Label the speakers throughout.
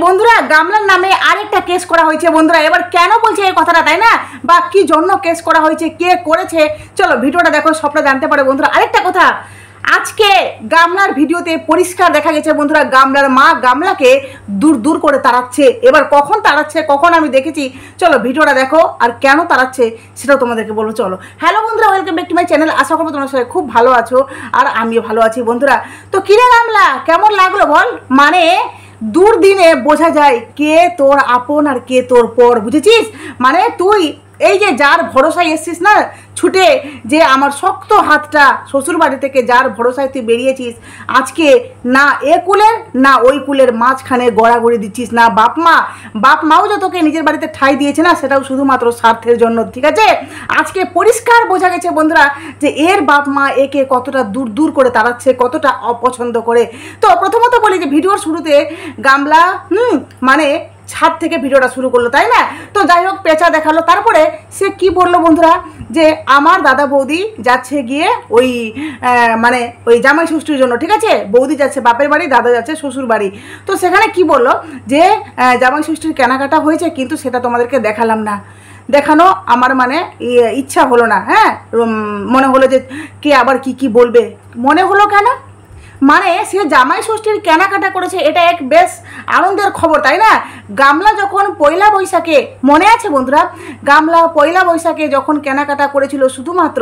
Speaker 1: বন্ধুরা গামলার নামে আরেকটা কেস করা হয়েছে বন্ধুরা। এবার কেন বলছে এই কথাটা, তাই না, বা কি জন্য কেস করা হয়েছে, কে করেছে, চলো ভিডিওটা দেখো, সবটা জানতে পারে বন্ধুরা। আরেকটা কথা, আজকে গামলার ভিডিওতে পরিষ্কার দেখা গেছে বন্ধুরা, গামলার মা গামলাকে দূর দূর করে তাড়াচ্ছে। এবার কখন তাড়াচ্ছে, কখন আমি দেখেছি, চলো ভিডিওটা দেখো, আর কেন তাড়াচ্ছে সেটাও তোমাদেরকে বলবো। চলো, হ্যালো বন্ধুরা, welcome back to my channel. আশা করবো তোমরা সবাই খুব ভালো আছো, আর আমিও ভালো আছি বন্ধুরা। তো কিরে গামলা, কেমন লাগলো বল? মানে দুর্দিনে বোঝা যায় কে তোর আপন আর কে তোর পর, বুঝেছিস? মানে তুই এই যে যার ভরসায় এসছিস না ছুটে, যে আমার শক্ত হাতটা শ্বশুর বাড়ি থেকে যার ভরসায় তুই বেরিয়েছিস, আজকে না এ কুলের না ওই কুলের মাঝখানে গড়াগড়ি দিচ্ছিস। না বাপ মাও যে তোকে নিজের বাড়িতে ঠাঁই দিয়েছে না, সেটাও শুধুমাত্র স্বার্থের জন্য, ঠিক আছে? আজকে পরিষ্কার বোঝা গেছে বন্ধুরা যে এর বাপ মা একে কতটা দূর দূর করে তাড়াচ্ছে, কতটা অপছন্দ করে। তো প্রথমত বলি যে ভিডিওর শুরুতে গামলা মানে ছাদ থেকে ভিডিওটা শুরু করলো, তাই না? তো যাই হোক, পেঁচা দেখালো। তারপরে সে কি বললো বন্ধুরা, যে আমার দাদা বৌদি যাচ্ছে গিয়ে ওই মানে ওই জামাই ষষ্ঠীর জন্য, ঠিক আছে? বৌদি যাচ্ছে বাপের বাড়ি, দাদা যাচ্ছে শ্বশুর বাড়ি। তো সেখানে কি বললো, যে জামাই ষষ্ঠীর কেনাকাটা হয়েছে, কিন্তু সেটা তোমাদেরকে দেখালাম না, দেখানো আমার মানে ইচ্ছা হলো না। হ্যাঁ, মনে হলো যে কে আবার কি বলবে, মনে হলো কেন, মানে সে জামাই ষষ্ঠীর কেনাকাটা করেছে, এটা এক বেশ আনন্দের খবর, তাই না? গামলা যখন পয়লা বৈশাখে, মনে আছে বন্ধুরা, গামলা পয়লা বৈশাখে যখন কেনাকাটা করেছিল শুধুমাত্র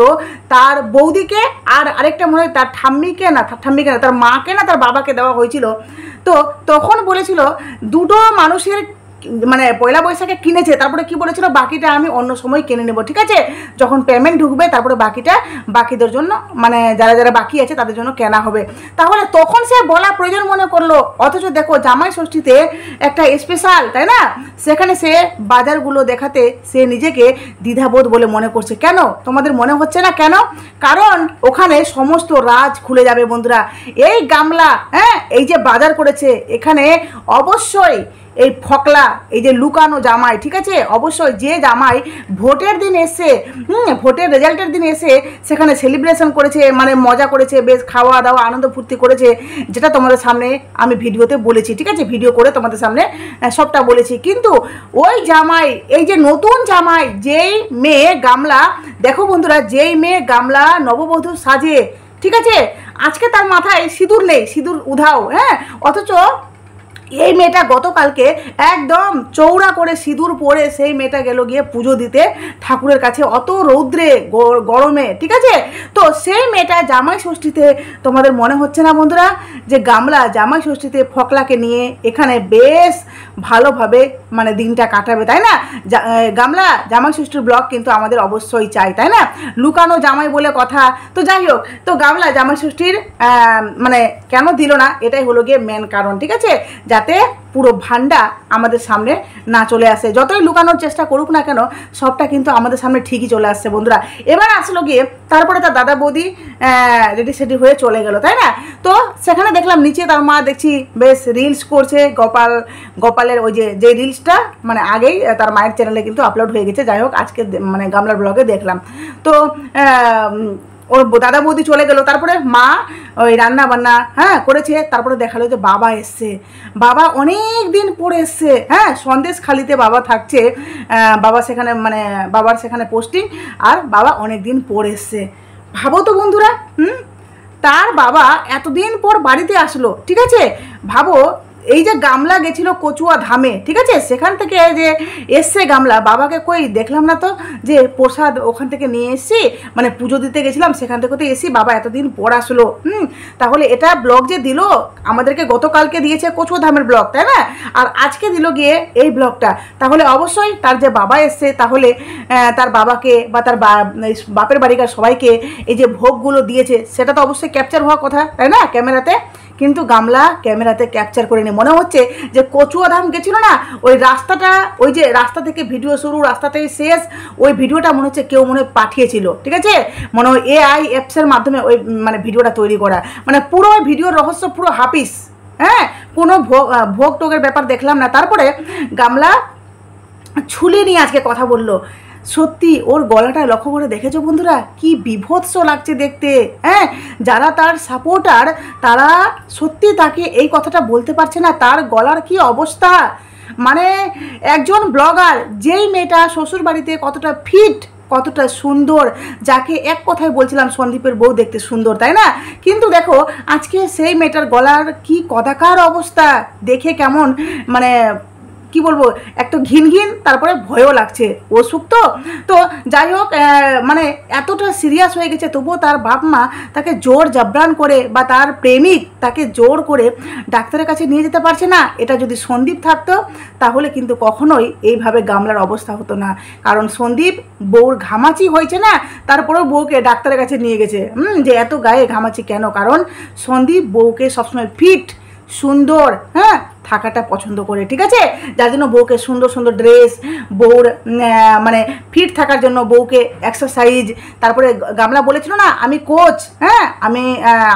Speaker 1: তার বৌদিকে আর আরেকটা মনে হয় তার ঠাম্মিকে না তার মাকে না তার বাবাকে দেওয়া হয়েছিল। তো তখন বলেছিল দুটো মানুষের মানে পয়লা বৈশাখে কিনেছে, তারপরে কি বলেছিল, বাকিটা আমি অন্য সময় কিনে নেব, ঠিক আছে? যখন পেমেন্ট ঢুকবে তারপরে বাকিটা বাকিদের জন্য, মানে যারা যারা বাকি আছে তাদের জন্য কেনা হবে। তাহলে তখন সে বলা প্রয়োজন মনে করলো, অথচ দেখো জামাই ষষ্ঠীতে একটা স্পেশাল, তাই না? সেখানে সে বাজারগুলো দেখাতে সে নিজেকে দ্বিধাবোধ বলে মনে করছে। কেন তোমাদের মনে হচ্ছে না কেন? কারণ ওখানে সমস্ত রাজ খুলে যাবে বন্ধুরা। এই গামলা, হ্যাঁ, এই যে বাজার করেছে, এখানে অবশ্যই এই ফকলা, এই যে লুকানো জামাই, ঠিক আছে? অবশ্যই যে জামাই ভোটের দিন এসে ভোটের রেজাল্টের দিন এসে সেখানে সেলিব্রেশন করেছে, মানে মজা করেছে, বেশ খাওয়া দাওয়া আনন্দ ফুর্তি করেছে, যেটা তোমাদের সামনে আমি ভিডিওতে বলেছি, ঠিক আছে? ভিডিও করে তোমাদের সামনে সবটা বলেছি। কিন্তু ওই জামাই, এই যে নতুন জামাই, যেই মেয়ে গামলা, দেখো বন্ধুরা, যেই মেয়ে গামলা নববধূ সাজে, ঠিক আছে, আজকে তার মাথায় সিঁদুর নেই, সিঁদুর উধাও, হ্যাঁ, অথচ এই মেয়েটা গতকালকে একদম চৌড়া করে সিঁদুর পরে সেই মেয়েটা গেল গিয়ে পুজো দিতে ঠাকুরের কাছে, অত রৌদ্রে গরমে, ঠিক আছে? তো সেই মেয়েটা জামাই ষষ্ঠীতে, তোমাদের মনে হচ্ছে না বন্ধুরা যে গামলা জামাই ষষ্ঠীতে ফকলাকে নিয়ে এখানে বেশ ভালোভাবে মানে দিনটা কাটাবে, তাই না? গামলা জামাই ষষ্ঠীর ব্লগ কিন্তু আমাদের অবশ্যই চাই, তাই না? লুকানো জামাই বলে কথা। তো যাই হোক, তো গামলা জামাই ষষ্ঠীর মানে কেন দিল না, এটাই হলো গিয়ে মেন কারণ, ঠিক আছে? যাতে পুরো ভান্ডা আমাদের সামনে না চলে আসে। যতই লুকানোর চেষ্টা করুক না কেন, সবটা কিন্তু আমাদের সামনে ঠিকই চলে আসছে বন্ধুরা। এবার আসলো গিয়ে, তারপরে তার দাদা বৌদি রেডি সেডি হয়ে চলে গেল, তাই না? তো সেখানে দেখলাম নিচে তার মা দেখছি বেশ রিলস করছে, গোপালের ওই যে রিলসটা মানে আগেই তার মায়ের চ্যানেলে কিন্তু আপলোড হয়ে গেছে। যাই হোক, আজকে মানে গামলার ব্লগে দেখলাম। তো ওর দাদা বৌদি চলে গেল, তারপরে মা ওই রান্না বান্না হ্যাঁ করেছে, তারপরে দেখালো যে বাবা এসছে, বাবা অনেক দিন পরে এসছে, হ্যাঁ, সন্দেশখালিতে বাবা থাকছে, বাবা সেখানে মানে বাবার সেখানে পোস্টিং, আর বাবা অনেক দিন পরে এসছে। ভাবো তো বন্ধুরা, তার বাবা এতদিন পর বাড়িতে আসলো, ঠিক আছে? ভাবো, এই যে গামলা গেছিল কচুয়া ধামে, ঠিক আছে, সেখান থেকে যে এসছে গামলা, বাবাকে কই দেখলাম না তো, যে প্রসাদ ওখান থেকে নিয়ে এসছি, মানে পুজো দিতে গেছিলাম সেখান থেকে তো এসি, বাবা এতদিন পর আসলো। তাহলে এটা ব্লগ যে দিল আমাদেরকে, গতকালকে দিয়েছে কচুয়া ধামের ব্লগ, তাই না? আর আজকে দিল গিয়ে এই ব্লগটা, তাহলে অবশ্যই তার যে বাবা এসছে, তাহলে তার বাবাকে বা তার বাপের বাড়িকার সবাইকে এই যে ভোগগুলো দিয়েছে, সেটা তো অবশ্যই ক্যাপচার হওয়ার কথা, তাই না, ক্যামেরাতে? কিন্তু গামলা ক্যামেরাতে ক্যাপচার করেনি। মনে হচ্ছে যে কচুয়া ধাম গেছিল না, ওই রাস্তাটা, ওই যে রাস্তা থেকে ভিডিও শুরু, রাস্তাতেই শেষ, ওই ভিডিওটা মনে হচ্ছে কেউ মনে হয় পাঠিয়েছিল, ঠিক আছে? মনে হয় AI অ্যাপসের মাধ্যমে ওই মানে ভিডিওটা তৈরি করা, মানে পুরো ভিডিওর রহস্য পুরো হাফিস, হ্যাঁ, কোনো ভোগ টোগের ব্যাপার দেখলাম না। তারপরে গামলা ছুলি নিয়ে আজকে কথা বললো, সত্যি ওর গলাটা লক্ষ্য করে দেখেছো বন্ধুরা, কি বিভৎস লাগছে দেখতে। হ্যাঁ, যারা তার সাপোর্টার তারা সত্যি তাকে এই কথাটা বলতে পারছে না, তার গলার কি অবস্থা। মানে একজন ব্লগার, যেই মেয়েটা শ্বশুর বাড়িতে কতটা ফিট, কতটা সুন্দর, যাকে এক কথায় বলছিলাম সন্দীপের বউ দেখতে সুন্দর, তাই না? কিন্তু দেখো আজকে সেই মেয়েটার গলার কি কদাকার অবস্থা, দেখে কেমন মানে কি বলবো, একটু ঘিন ঘিন, তারপরে ভয়ও লাগছে। অসুখ তো যাই হোক, মানে এতটা সিরিয়াস হয়ে গেছে, তবুও তার বাপ মা তাকে জোর জাবরান করে বা তার প্রেমিক তাকে জোর করে ডাক্তারের কাছে নিয়ে যেতে পারছে না। এটা যদি সন্দীপ থাকতো তাহলে কিন্তু কখনোই এইভাবে গামলার অবস্থা হতো না। কারণ সন্দীপ বউর ঘামাচি হয়েছে না, তারপরেও বউকে ডাক্তারের কাছে নিয়ে গেছে। যে এত গায়ে ঘামাচি কেন? কারণ সন্দীপ বউকে সবসময় ফিট সুন্দর হ্যাঁ থাকাটা পছন্দ করে, ঠিক আছে? যার জন্য বউকে সুন্দর সুন্দর ড্রেস, বউর মানে ফিট থাকার জন্য বউকে এক্সারসাইজ, তারপরে গামলা বলেছিল না আমি কোচ, হ্যাঁ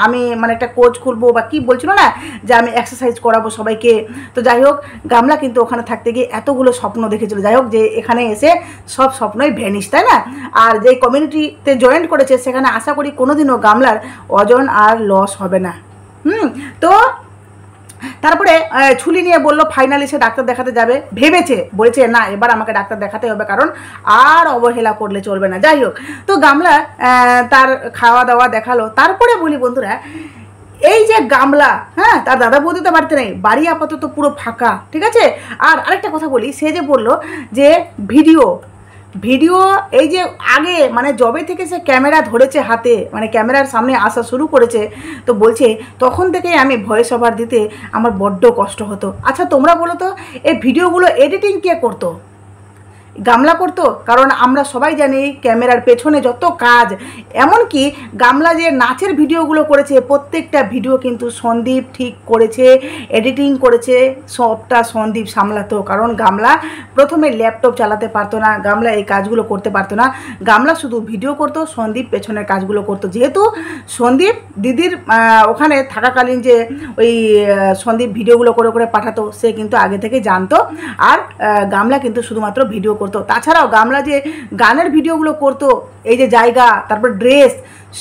Speaker 1: আমি মানে একটা কোচ খুলবো বা কি বলছিল না, যে আমি এক্সারসাইজ করাবো সবাইকে। তো যাই হোক, গামলা কিন্তু ওখানে থাকতে গিয়ে এতগুলো স্বপ্ন দেখেছিল। যাই হোক, যে এখানে এসে সব স্বপ্নই ভ্যানিশ, তাই না? আর যে কমিউনিটিতে জয়েন করেছে সেখানে আশা করি কোনোদিনও গামলার ওজন আর লস হবে না। তো তারপরে ছুলি নিয়ে বললো ফাইনালি সে ডাক্তার দেখাতে যাবে, ভেবেছে, বলেছে না এবার আমাকে ডাক্তার দেখাতে হবে, কারণ আর অবহেলা করলে চলবে না। যাই হোক, তো গামলা তার খাওয়া দাওয়া দেখালো। তারপরে বলি বন্ধুরা, এই যে গামলা, হ্যাঁ তার দাদা বৌদি তো বাড়িতে নেই, বাড়ি আপাতত পুরো ফাঁকা, ঠিক আছে? আর আরেকটা কথা বলি, সে যে বললো যে ভিডিও এই যে আগে মানে জবে থেকে সে ক্যামেরা ধরেছে হাতে, মানে ক্যামেরার সামনে আসা শুরু করেছে, তো বলছে তখন থেকে আমি ভয়েস ওভার দিতে আমার বড্ড কষ্ট হতো। আচ্ছা তোমরা বলো তো, এই ভিডিওগুলো এডিটিং কে করতো? গামলা করতো? কারণ আমরা সবাই জানি ক্যামেরার পেছনে যত কাজ, এমনকি গামলা যে নাচের ভিডিওগুলো করেছে প্রত্যেকটা ভিডিও কিন্তু সন্দীপ ঠিক করেছে, এডিটিং করেছে, সবটা সন্দীপ সামলাতো। কারণ গামলা প্রথমে ল্যাপটপ চালাতে পারতো না, গামলা এই কাজগুলো করতে পারতো না, গামলা শুধু ভিডিও করতো, সন্দীপ পেছনের কাজগুলো করতো। যেহেতু সন্দীপ দিদির ওখানে থাকাকালীন যে ওই সন্দীপ ভিডিওগুলো করে করে পাঠাতো, সে কিন্তু আগে থেকে জানতো। আর গামলা কিন্তু শুধুমাত্র ভিডিও করতো। তাছাড়াও গামলা যে গানের ভিডিওগুলো করতো, এই যে জায়গা, তারপর ড্রেস,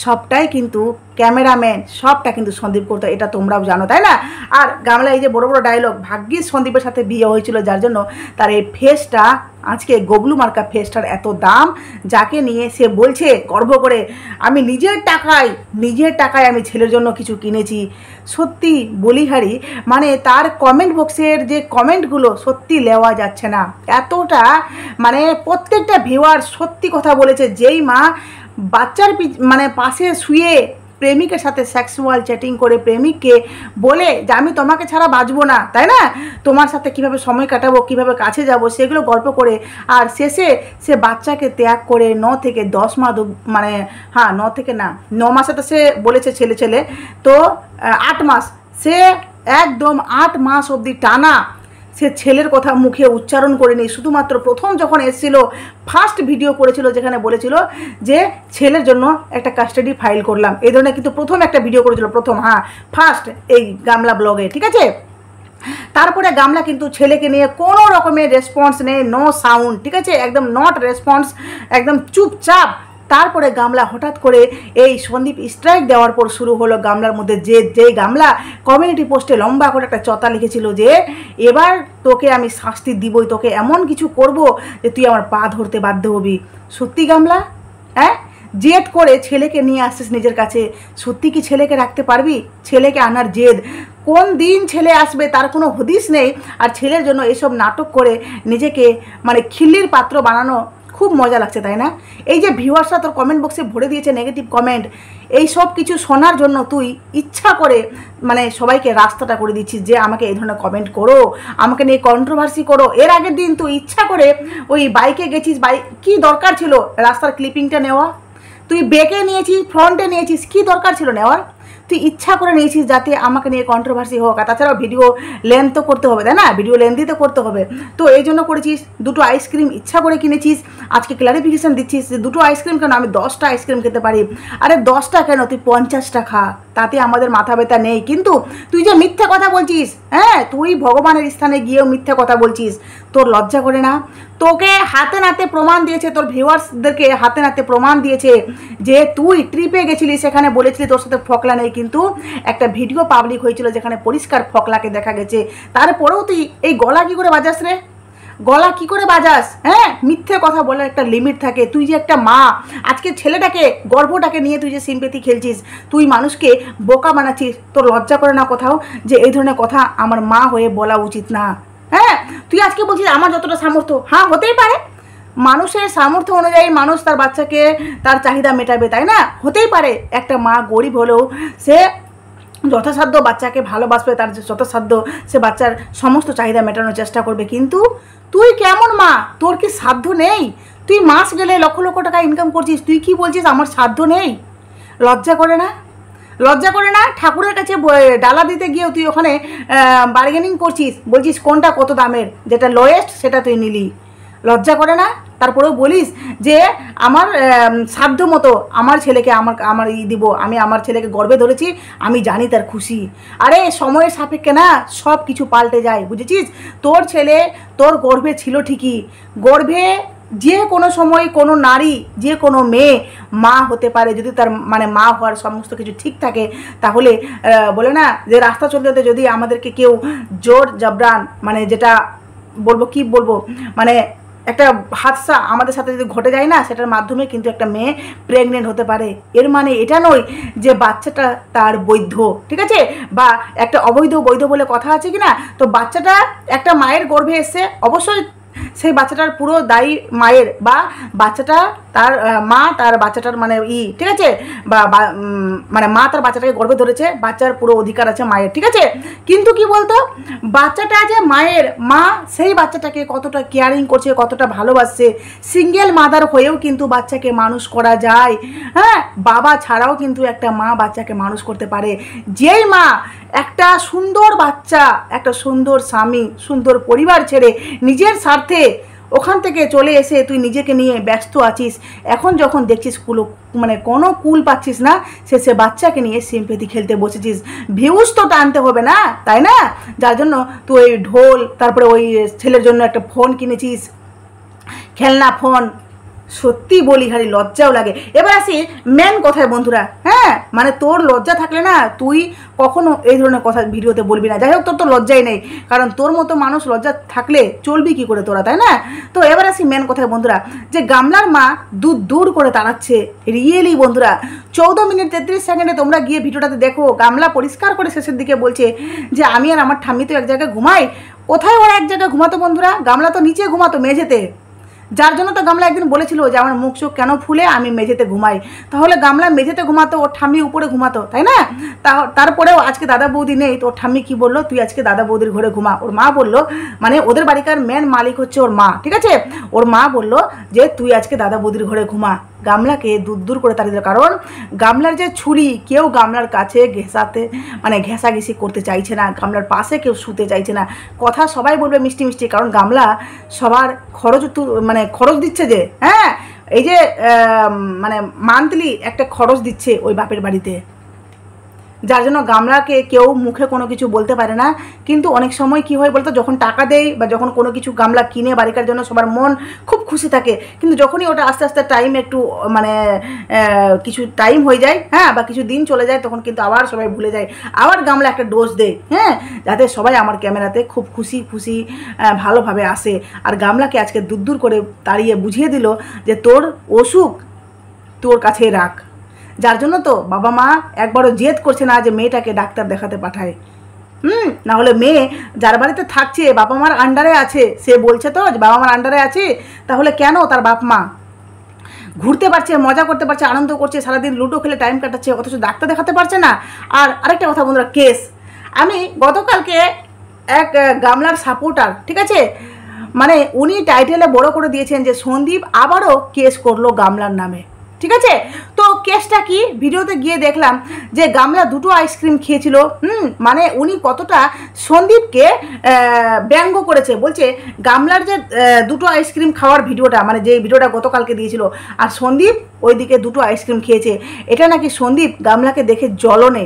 Speaker 1: সবটাই কিন্তু ক্যামেরাম্যান, সবটা কিন্তু সন্দীপ করতো, এটা তোমরাও জানো, তাই না? আর গামলা এই যে বড় বড় ডায়লগ, ভাগ্যিস সন্দীপের সাথে বিয়ে হয়েছিল, যার জন্য তার এই ফেসটা আজকে গবলু মার্কা ফেসটার এত দাম, যাকে নিয়ে সে বলছে গর্ব করে আমি নিজের টাকায় আমি ছেলের জন্য কিছু কিনেছি। সত্যি বলিহারি, মানে তার কমেন্ট বক্সের যে কমেন্টগুলো সত্যি নেওয়া যাচ্ছে না, এতটা মানে প্রত্যেকটা ভিউয়ার সত্যি কথা বলেছে। যেই মা বাচ্চার মানে পাশে শুয়ে প্রেমিকের সাথে সেক্সুয়াল চ্যাটিং করে প্রেমিককে বলে যে আমি তোমাকে ছাড়া বাঁচবো না, তাই না, তোমার সাথে কিভাবে সময় কাটাবো, কিভাবে কাছে যাব, সেগুলো গল্প করে, আর শেষে সে বাচ্চাকে ত্যাগ করে 9 থেকে 10 মাস, মানে হ্যাঁ 9 থেকে না 9 মাসে তো সে বলেছে ছেলে তো 8 মাস, সে একদম 8 মাস অবধি টানা সে ছেলের কথা মুখে উচ্চারণ করেনি। শুধুমাত্র প্রথম যখন এসেছিল ফার্স্ট ভিডিও করেছিল, যেখানে বলেছিল যে ছেলের জন্য একটা কাস্টাডি ফাইল করলাম, এই ধরনের কিন্তু প্রথম একটা ভিডিও করেছিল, প্রথম, হ্যাঁ ফার্স্ট, এই গামলা ব্লগে, ঠিক আছে? তারপরে গামলা কিন্তু ছেলেকে নিয়ে কোনো রকমের রেসপন্স নেই, নো সাউন্ড, ঠিক আছে, একদম নট রেসপন্স, একদম চুপচাপ। তারপরে গামলা হঠাৎ করে এই সন্দীপ স্ট্রাইক দেওয়ার পর শুরু হলো গামলার মধ্যে যেই গামলা কমিউনিটি পোস্টে লম্বা করে একটা চতা লিখেছিল যে এবার তোকে আমি শাস্তি দিবই, তোকে এমন কিছু করব যে তুই আমার পা ধরতে বাধ্য হবি। সত্যি গামলা, হ্যাঁ জেদ করে ছেলেকে নিয়ে আসছিস নিজের কাছে, সত্যি কি ছেলেকে রাখতে পারবি? ছেলেকে আনার জেদ, কোন দিন ছেলে আসবে তার কোনো হদিস নেই, আর ছেলের জন্য এসব নাটক করে নিজেকে মানে খিল্লির পাত্র বানানো খুব মজা লাগছে, তাই না? এই যে ভিউয়ার্সরা তোর কমেন্ট বক্সে ভরে দিয়েছে নেগেটিভ কমেন্ট, এই সব কিছু শোনার জন্য তুই ইচ্ছা করে মানে সবাইকে রাস্তাটা করে দিচ্ছিস যে আমাকে এই ধরনের কমেন্ট করো, আমাকে নিয়ে কন্ট্রোভার্সি করো। এর আগের দিন তুই ইচ্ছা করে ওই বাইকে গেছিস, কি দরকার ছিল রাস্তার ক্লিপিংটা নেওয়া? তুই বেকে নিয়েছিস, ফ্রন্টে নিয়েছিস, কি দরকার ছিল নেওয়ার? তুই ইচ্ছা করে নিয়েছিস যাতে আমাকে নিয়ে কন্ট্রোভার্সি হোক। আর তাছাড়াও ভিডিও লেন্থ তো করতে হবে, তাই না? ভিডিও লেন্থই তো করতে হবে, তো এই জন্য করেছিস। দুটো আইসক্রিম ইচ্ছা করে কিনেছিস, আজকে ক্লারিফিকেশান দিচ্ছিস যে 2টো আইসক্রিম কেন, আমি 10টা আইসক্রিম খেতে পারি। আরে 10টা কেন, তুই 50টা খা, তাতে আমাদের মাথা ব্যথা নেই। কিন্তু তুই যে মিথ্যে কথা বলছিস, হ্যাঁ তুই ভগবানের স্থানে গিয়েও মিথ্যে কথা বলছিস, তোর লজ্জা করে না? তোকে হাতে নাতে প্রমাণ দিয়েছে, তোর ভিউয়ার্সদেরকে হাতে নাতে প্রমাণ দিয়েছে যে তুই ট্রিপে গেছিলিস, সেখানে বলেছিলি তোর সাথে ফকলা নেই, কিন্তু একটা ভিডিও পাবলিক হয়েছিল যেখানে পরিষ্কার ফকলাকে দেখা গেছে। তারপরেও তুই এই গলা কী করে বাজাস রে? গলা কি করে বাজাস? হ্যাঁ, মিথ্যে কথা বলার একটা লিমিট থাকে। তুই যে একটা মা, আজকে ছেলেটাকে গর্ভটাকে নিয়ে তুই যে সিম্পেথি খেলছিস, তুই মানুষকে বোকা বানাচ্ছিস, তোর লজ্জা করে না কোথাও যে এই ধরনের কথা আমার মা হয়ে বলা উচিত না? হ্যাঁ, তুই আজকে বলছিস আমার যতটা সামর্থ্য, হ্যাঁ হতেই পারে, মানুষের সামর্থ্য অনুযায়ী মানুষ তার বাচ্চাকে তার চাহিদা মেটাবে, তাই না? হতেই পারে একটা মা গরিব হলেও সে যথাসাধ্য বাচ্চাকে ভালোবাসবে, তার যথাসাধ্য সে বাচ্চার সমস্ত চাহিদা মেটানোর চেষ্টা করবে। কিন্তু তুই কেমন মা? তোর কি সাধ্য নেই? তুই মাস গেলে লক্ষ লক্ষ টাকা ইনকাম করছিস, তুই কি বলছিস আমার সাধ্য নেই? লজ্জা করে না? লজ্জা করে না? ঠাকুরের কাছে ডালা দিতে গিয়েও তুই ওখানে বার্গেনিং করছিস, বলছিস কোনটা কত দামের, যেটা লোয়েস্ট সেটা তুই নিলি। লজ্জা করে না? তারপরেও বলিস যে আমার সাধ্য মতো আমার ছেলেকে আমার দিব, আমি আমার ছেলেকে গর্বে ধরেছি, আমি জানি তার খুশি। আরে সময়ের সাপেক্ষে না সব কিছু পাল্টে যায়, বুঝেছিস? তোর ছেলে তোর গর্ভে ছিল ঠিকই, গর্ভে যে কোনো সময় কোনো নারী, যে কোনো মেয়ে মা হতে পারে যদি তার মানে মা হওয়ার সমস্ত কিছু ঠিক থাকে। তাহলে বলে না যে রাস্তা চলতে চলতে যদি আমাদেরকে কেউ জোর জবরান, মানে যেটা বলবো কি বলবো, মানে একটা হাদসা আমাদের সাথে যদি ঘটে যায় না, সেটার মাধ্যমে কিন্তু একটা মেয়ে প্রেগনেন্ট হতে পারে। এর মানে এটা নয় যে বাচ্চাটা তার বৈধ, ঠিক আছে, বা একটা অবৈধ বৈধ বলে কথা আছে কি না? তো বাচ্চাটা একটা মায়ের গর্ভে এসে অবশ্যই সেই বাচ্চাটার পুরো দায়ী মায়ের, বা বাচ্চাটা তার মা তার বাচ্চাটার মানে ঠিক আছে, বা মানে মা তার বাচ্চাটাকে গর্ভে ধরেছে, বাচ্চার পুরো অধিকার আছে মায়ের, ঠিক আছে। কিন্তু কি বলতো, বাচ্চাটা যে মায়ের, মা সেই বাচ্চাটাকে কতটা কেয়ারিং করছে, কতটা ভালোবাসছে। সিঙ্গেল মাদার হয়েও কিন্তু বাচ্চাকে মানুষ করা যায়, হ্যাঁ, বাবা ছাড়াও কিন্তু একটা মা বাচ্চাকে মানুষ করতে পারে। যেই মা একটা সুন্দর বাচ্চা, একটা সুন্দর স্বামী, সুন্দর পরিবার ছেড়ে নিজের স্বার্থে ওখান থেকে চলে এসে তুই নিজেকে নিয়ে ব্যস্ত আছিস, এখন যখন দেখছিস মানে কোনো কুল পাচ্ছিস না, সে বাচ্চাকে নিয়ে সিম্পেথি খেলতে বসেছিস। ভিউজ তো টানতে হবে না, তাই না? যার জন্য তুই ওই ঢোল, তারপরে ওই ছেলের জন্য একটা ফোন কিনেছিস, খেলনা ফোন। সত্যি বলি খালি লজ্জাও লাগে। এবার আসি মেন কথায় বন্ধুরা, হ্যাঁ, মানে তোর লজ্জা থাকলে না তুই কখনো এই ধরনের কথা ভিডিওতে বলবি না। যাই হোক, তোর তো লজ্জাই নেই, কারণ তোর মতো মানুষ লজ্জা থাকলে চলবি কি করে তোরা, তাই না? তো এবার আসি মেন কথায় বন্ধুরা, যে গামলার মা দুধ দূর করে তাড়াচ্ছে, রিয়েলি বন্ধুরা 14 মিনিট 33 সেকেন্ডে তোমরা গিয়ে ভিডিওটাতে দেখো, গামলা পরিষ্কার করে শেষের দিকে বলছে যে আমি আর আমার ঠাম্মি তো এক জায়গায় ঘুমাই। কোথায় ওরা এক জায়গায় ঘুমাতো বন্ধুরা? গামলা তো নিচে ঘুমাতো, মেঝেতে। যার জন্য তো গামলা একদিন বলেছিল যে আমার মুখ চোখ কেন ফুলে, আমি মেঝেতে ঘুমাই। তাহলে গামলা মেঝেতে ঘুমাতো, ওর ঠাম্মি উপরে ঘুমাতো, তাই না? তারপরেও আজকে দাদা বৌদি নেই, তো ওর ঠাম্মি কী বললো, তুই আজকে দাদা বৌদির ঘরে ঘুমা। ওর মা বললো, মানে ওদের বাড়িকার মেন মালিক হচ্ছে ওর মা, ঠিক আছে, ওর মা বললো যে তুই আজকে দাদা বৌদির ঘরে ঘুমা। গামলাকে দূর করে তাড়িয়ে দিল, কারণ গামলার যে ছুরি, কেউ গামলার কাছে ঘেঁষাঘেঁষি করতে চাইছে না, গামলার পাশে কেউ শুতে চাইছে না। কথা সবাই বলবে মিষ্টি মিষ্টি, কারণ গামলা সবার খরচ দিচ্ছে, যে হ্যাঁ এই যে মানে মান্থলি একটা খরচ দিচ্ছে ওই বাপের বাড়িতে, যার জন্য গামলাকে কেউ মুখে কোনো কিছু বলতে পারে না। কিন্তু অনেক সময় কি হয় বলতো, যখন টাকা দেয় বা যখন কোনো কিছু গামলা কিনে বাড়িকার জন্য সবার মন খুব খুশি থাকে, কিন্তু যখনই ওটা আস্তে আস্তে টাইম একটু মানে কিছু টাইম হয়ে যায়, হ্যাঁ, বা কিছু দিন চলে যায়, তখন কিন্তু আবার সবাই ভুলে যায়, আবার গামলা একটা ডোজ দেয়, হ্যাঁ, যাতে সবাই আমার ক্যামেরাতে খুব খুশি ভালোভাবে আসে। আর গামলাকে আজকে দূর করে তাড়িয়ে বুঝিয়ে দিল যে তোর অসুখ তোর কাছে রাখ। যার জন্য তো বাবা মা একবারও জেদ করছে না যে মেয়েটাকে ডাক্তার দেখাতে পাঠায়। না হলে মেয়ে যার বাড়িতে থাকছে, বাবা মার আন্ডারে আছে, সে বলছে তো যে বাবা মার আন্ডারে আছে, তাহলে কেন তার বাপ মা ঘুরতে পারছে, মজা করতে পারছে, আনন্দ করছে, সারাদিন লুডো খেলে টাইম কাটাচ্ছে, অথচ ডাক্তার দেখাতে পারছে না? আর আরেকটা কথা বন্ধুরা, কেস, আমি গতকালকে এক গামলার সাপোর্টার, ঠিক আছে, মানে উনি টাইটেলে বড় করে দিয়েছেন যে সন্দীপ আবারও কেস করলো গামলার নামে। ঠিক আছে। তো কেসটা কি, ভিডিওতে গিয়ে দেখলাম যে গামলা দুটো আইসক্রিম খেয়েছিল। মানে উনি কতটা সন্দীপকে ব্যঙ্গ করেছে, বলছে গামলার যে দুটো আইসক্রিম খাওয়ার ভিডিওটা, মানে যে ভিডিওটা গতকালকে দিয়েছিল, আর সন্দীপ ওইদিকে দুটো আইসক্রিম খেয়েছে, এটা নাকি সন্দীপ গামলাকে দেখে জ্বলনে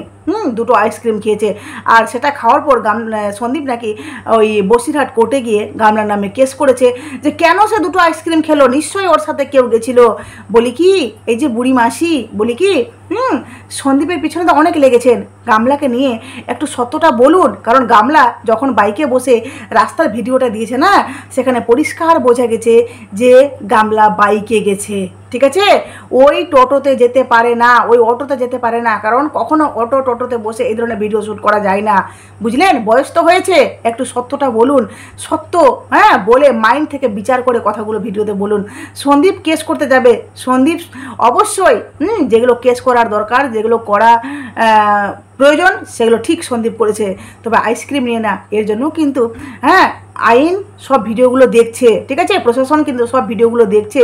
Speaker 1: দুটো আইসক্রিম খেয়েছে। আর সেটা খাওয়ার পর সন্দীপ নাকি ওই বসিরহাট কোর্টে গিয়ে গামলার নামে কেস করেছে যে কেন সে দুটো আইসক্রিম খেলো, নিশ্চয়ই ওর সাথে কেউ গেছিল। বলি কি এই যে বুড়ি মাসি, বলি কি সন্দীপের পিছনে তো অনেক লেগেছেন, গামলাকে নিয়ে একটু সত্যটা বলুন। কারণ গামলা যখন বাইকে বসে রাস্তার ভিডিওটা দিয়েছে না, সেখানে পরিষ্কার বোঝা গেছে যে গামলা বাইকে গেছে, ঠিক আছে। ওই টোটোতে যেতে পারে না, ওই অটোতে যেতে পারে না, কারণ কখনো অটো টোটোতে বসে এই ধরনের ভিডিও শ্যুট করা যায় না, বুঝলেন। বয়স তো হয়েছে, একটু সত্যটা বলুন, সত্য বলে মাইন্ড থেকে বিচার করে কথাগুলো ভিডিওতে বলুন। সন্দীপ কেস করতে যাবে, সন্দীপ অবশ্যই যেগুলো কেস করার দরকার, যেগুলো করা প্রয়োজন, সেগুলো ঠিক সন্দীপ করেছে, তবে আইসক্রিম নিয়ে না। এর জন্য কিন্তু আইন সব ভিডিওগুলো দেখছে, ঠিক আছে, প্রশাসন কিন্তু সব ভিডিওগুলো দেখছে।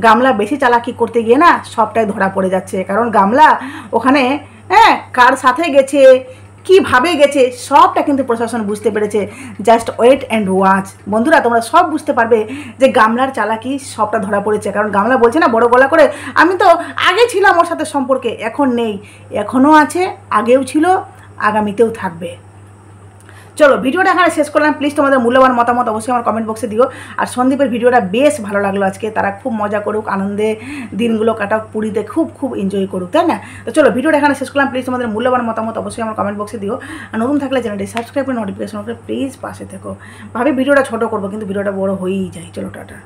Speaker 1: গামলা বেশি চালাকি করতে গিয়ে না সবটাই ধরা পড়ে যাচ্ছে, কারণ গামলা ওখানে কার সাথে গেছে, কীভাবে গেছে, সবটা কিন্তু প্রশাসন বুঝতে পেরেছে। জাস্ট ওয়েট অ্যান্ড ওয়াচ বন্ধুরা, তোমরা সব বুঝতে পারবে যে গামলার চালাকি সবটা ধরা পড়েছে। কারণ গামলা বলছে না বড় গলা করে, আমি তো আগে ছিলাম ওর সাথে সম্পর্কে, এখন নেই, এখনও আছে, আগেও ছিল, আগামীতেও থাকবে। চলো ভিডিওটা এখানে শেষ করলাম। প্লিজ তোমাদের মূল্যবান মতামত অবশ্যই আমার কমেন্ট বক্সে দিও। আর সন্দীপের ভিডিওটা বেশ ভালো লাগলো আজকে, তারা খুব মজা করুক, আনন্দে দিনগুলো কাটাক, পুরীতে খুব খুব এনজয় করুক, তাই না। তো চলো ভিডিওটা এখানে শেষ করলাম। প্লিজ তোমাদের মূল্যবান মতামত অবশ্যই আমার কমেন্ট বক্সে দিও। আর নতুন থাকলে চ্যানেলটি সাবস্ক্রাইব করে নোটিফিকেশন করে প্লিজ পাশে থেকো। ভাবি ভিডিওটা ছোটো করবো, কিন্তু ভিডিওটা বড় হয়েই যায়। চলো টাটা।